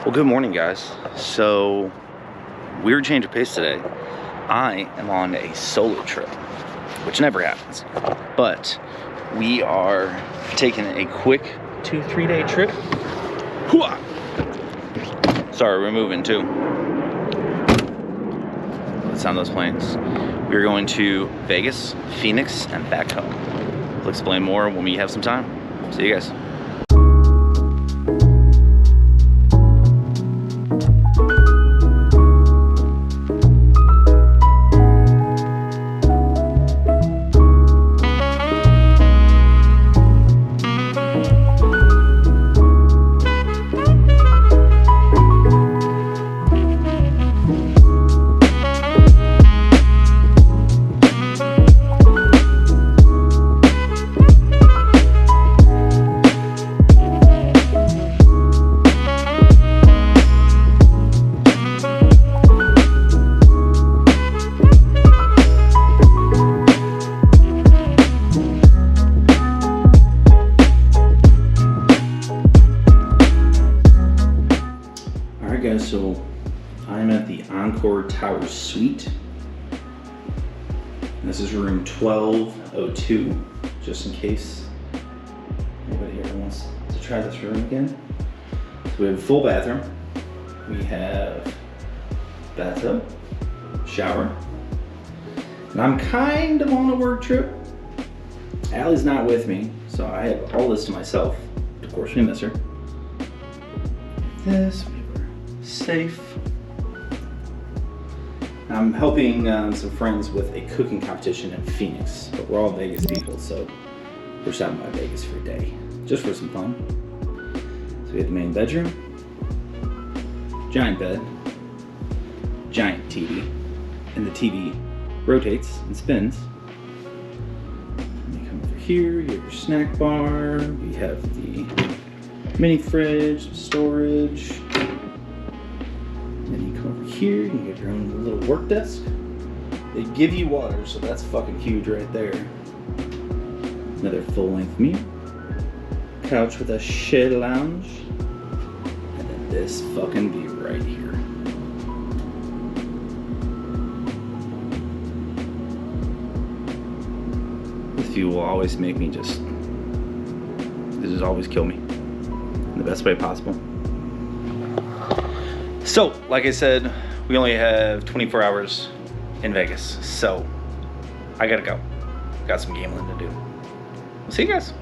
Well, good morning, guys. So, weird change of pace today. I am on a solo trip, which never happens. But we are taking a quick 2-3 day trip. Hooah! Sorry, we're moving too. Let's sound those planes. We're going to Vegas, Phoenix, and back home. We'll explain more when we have some time. See you guys. Guys, so I'm at the Encore Tower Suite. This is room 1202, just in case anybody ever wants to try this room again. So we have a full bathroom. We have bathtub, shower, and I'm kind of on a work trip. Allie's not with me, so I have all this to myself. Of course, we miss her. This. Safe. I'm helping some friends with a cooking competition in Phoenix, but we're all Vegas people, so we're stopping by Vegas for a day, just for some fun. So we have the main bedroom, giant bed, giant TV, and the TV rotates and spins. And you come over here, you have your snack bar, we have the mini fridge, storage. Then you come over here, you can get your own little work desk. They give you water, so that's fucking huge right there. Another full-length mirror. Couch with a shed lounge. And then this fucking view right here. This view will always make me just... This will always kill me. In the best way possible. So, like I said, we only have 24 hours in Vegas, so I gotta go. Got some gambling to do. See you guys.